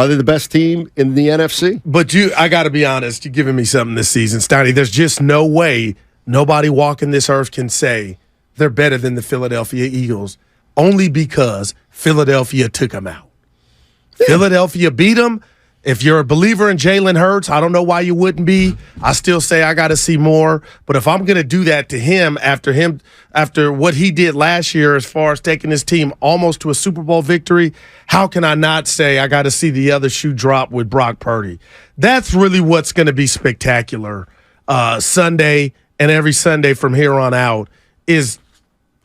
Are they the best team in the NFC? But I got to be honest, you're giving me something this season, Steiny. There's just no way nobody walking this earth can say they're better than the Philadelphia Eagles only because Philadelphia took them out. Yeah. Philadelphia beat them. If you're a believer in Jalen Hurts, I don't know why you wouldn't be. I still say I got to see more. But if I'm going to do that to him after what he did last year as far as taking his team almost to a Super Bowl victory, how can I not say I got to see the other shoe drop with Brock Purdy? That's really what's going to be spectacular Sunday and every Sunday from here on out is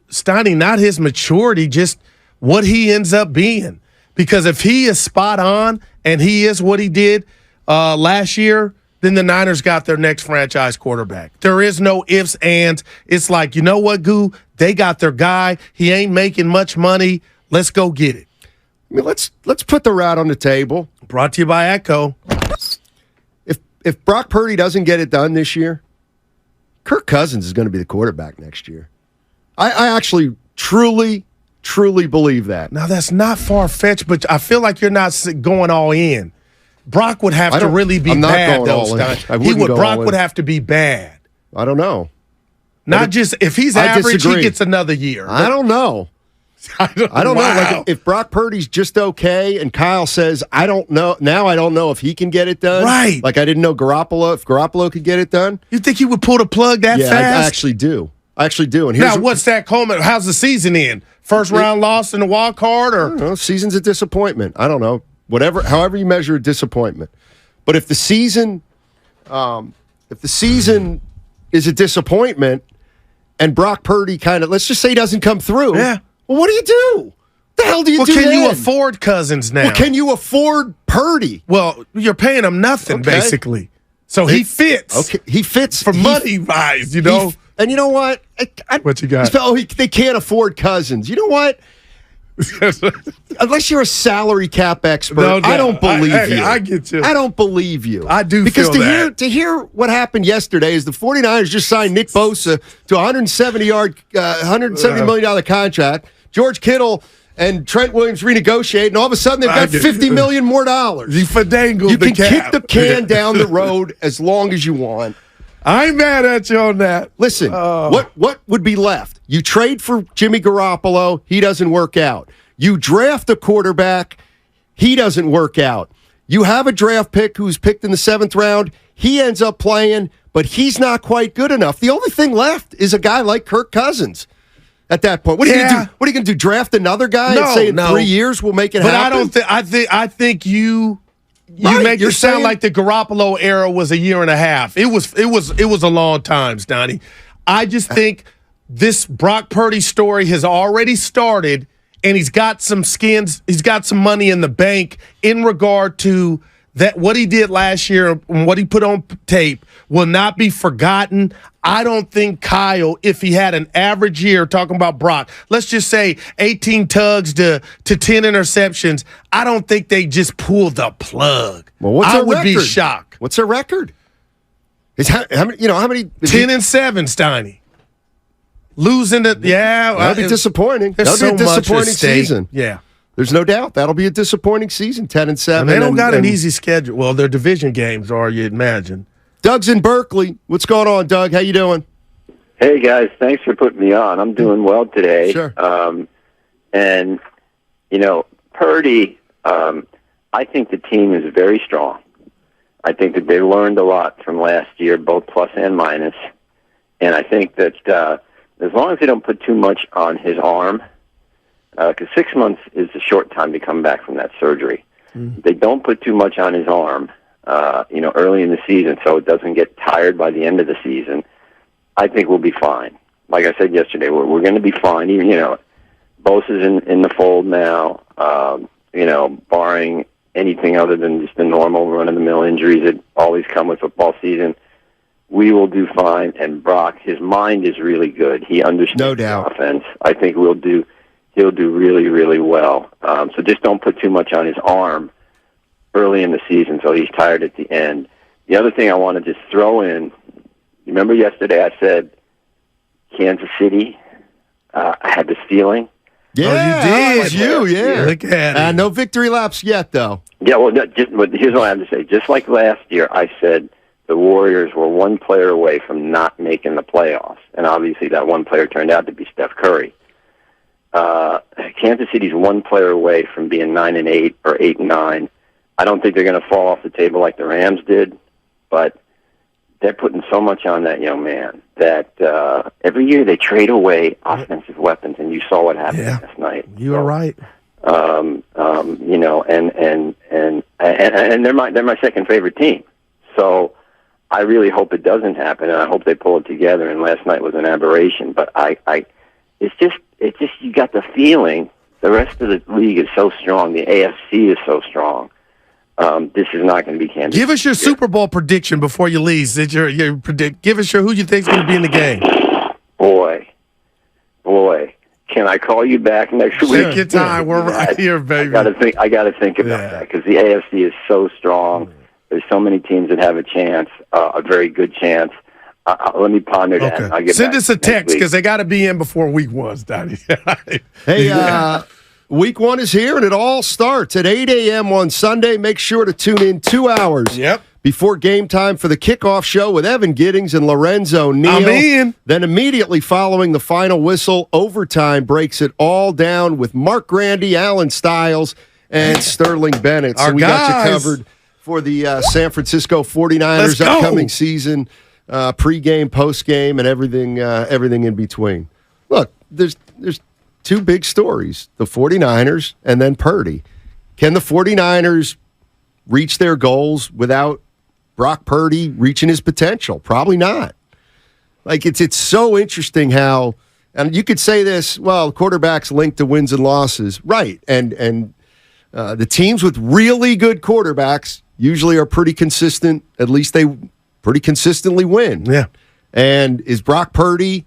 Steiny, not his maturity, just what he ends up being. Because if he is spot on and he is what he did last year, then the Niners got their next franchise quarterback. There is no ifs, ands. It's like, you know what, Goo? They got their guy. He ain't making much money. Let's go get it. I mean, let's put the route on the table. Brought to you by Echo. If Brock Purdy doesn't get it done this year, Kirk Cousins is going to be the quarterback next year. I actually truly believe that. Now, that's not far-fetched, but I feel like you're not going all in. Brock would have to really be bad, though, Brock would have to be bad. I don't know. Not just if he's average, he gets another year. I don't know. I don't know. Like if Brock Purdy's just okay and Kyle says, I don't know. Now I don't know if he can get it done. Right. Like I didn't know if Garoppolo could get it done. You think he would pull the plug that fast? Yeah, I actually do. And now, what's that Coleman? How's the season end? First round loss in the wild card, or I don't know, season's a disappointment. I don't know. However you measure a disappointment. But if the season is a disappointment, and Brock Purdy let's just say he doesn't come through. Yeah. Well, what do you do? The hell do you do? Can you afford Cousins now? Well, can you afford Purdy? Well, you're paying him nothing basically, so he fits. Okay, he fits for money wise, you know. And you know what? What you got? They can't afford Cousins. You know what? Unless you're a salary cap expert, no. I don't believe you. I get you. I don't believe you. I do because feel that. to hear what happened yesterday is the 49ers just signed Nick Bosa to a $170 million contract. George Kittle and Trent Williams renegotiate, and all of a sudden they've got $50 million more dollars. You finagled You can kick the can down the road as long as you want. I ain't mad at you on that. Listen, what would be left? You trade for Jimmy Garoppolo, he doesn't work out. You draft a quarterback, he doesn't work out. You have a draft pick who's picked in the 7th round, he ends up playing, but he's not quite good enough. The only thing left is a guy like Kirk Cousins. At that point, what are you going to do? What are you going to do? Draft another guy and say in 3 years we'll make it happen? But I don't think. I think you make it sound like the Garoppolo era was a year and a half. It was a long time, Steiny. I just think this Brock Purdy story has already started, and he's got some skins. He's got some money in the bank in regard to that. What he did last year and what he put on tape will not be forgotten. I don't think Kyle, if he had an average year, talking about Brock, let's just say 18 tugs to 10 interceptions, I don't think they just pull the plug. Well, what's I would be shocked. What's their record? How many? 10-7, Steiny. Losing the that'll be disappointing. That'll be a disappointing season. Yeah. There's no doubt that'll be a disappointing season. 10-7. And they don't got an easy schedule. Well, their division games are, you imagine. Doug's in Berkeley. What's going on, Doug? How you doing? Hey, guys. Thanks for putting me on. I'm doing well today. Sure. And, Purdy, I think the team is very strong. I think that they learned a lot from last year, both plus and minus. And I think that as long as they don't put too much on his arm, because 6 months is a short time to come back from that surgery. Mm-hmm. They don't put too much on his arm, early in the season so it doesn't get tired by the end of the season. I think we'll be fine. Like I said yesterday, we're going to be fine. Even, Bosa's in the fold now, barring anything other than just the normal run-of-the-mill injuries that always come with football season. We will do fine. And Brock, his mind is really good. He understands the offense. I think he'll do really, really well. So just don't put too much on his arm early in the season so he's tired at the end. The other thing I want to just throw in, you remember yesterday I said Kansas City, I had this feeling. Yeah, you it was you, yeah. Look at it. No victory laps yet, though. Yeah, well, but here's what I have to say. Just like last year, I said the Warriors were one player away from not making the playoffs, and obviously that one player turned out to be Steph Curry. Kansas City's one player away from being 9-8 or 8-9. I don't think they're going to fall off the table like the Rams did, but they're putting so much on that young man that every year they trade away offensive weapons, and you saw what happened last night. You are right. You know, and they're my second favorite team. So I really hope it doesn't happen, and I hope they pull it together. And last night was an aberration, but it's just you got the feeling the rest of the league is so strong. The AFC is so strong. This is not going to be Kansas. Give us your Super Bowl prediction before you leave. Give us who you think is going to be in the game. Boy, can I call you back next week? Take your time. We're right here, baby. I got to think about that because the AFC is so strong. There's so many teams that have a chance, a very good chance. Let me ponder that. Okay. I'll get Send back us a next text week. because they got to be in before week 1, Donnie. Hey, week 1 is here, and it all starts at 8 a.m. on Sunday. Make sure to tune in 2 hours before game time for the kickoff show with Evan Giddings and Lorenzo Neal. I'm in. Then immediately following the final whistle, overtime breaks it all down with Mark Grandy, Alan Stiles, and Sterling Bennett. So we got you covered for the San Francisco 49ers upcoming season, pregame, postgame, and everything in between. Look, there's two big stories, the 49ers and then Purdy. Can the 49ers reach their goals without Brock Purdy reaching his potential? Probably not. Like, it's so interesting how, and you could say this, well, quarterbacks linked to wins and losses. Right, and the teams with really good quarterbacks usually are pretty consistent. At least they pretty consistently win. Yeah. And is Brock Purdy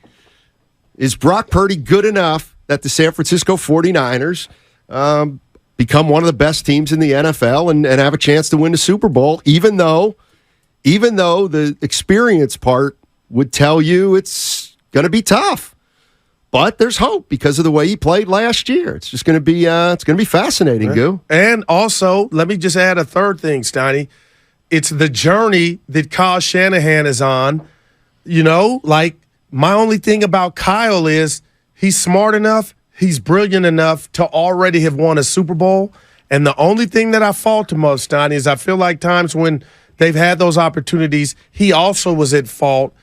good enough that the San Francisco 49ers become one of the best teams in the NFL and have a chance to win the Super Bowl, even though the experience part would tell you it's going to be tough. But there's hope because of the way he played last year. It's just going to be fascinating, Goo. And also, let me just add a third thing, Steiny. It's the journey that Kyle Shanahan is on. You know, like, my only thing about Kyle is he's smart enough, he's brilliant enough to already have won a Super Bowl. And the only thing that I fault him of, Steiny, is I feel like times when they've had those opportunities, he also was at fault.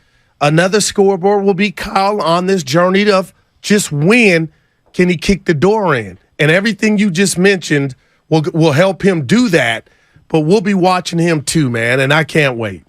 Another scoreboard will be Kyle on this journey of just when can he kick the door in. And everything you just mentioned will help him do that. But we'll be watching him too, man, and I can't wait.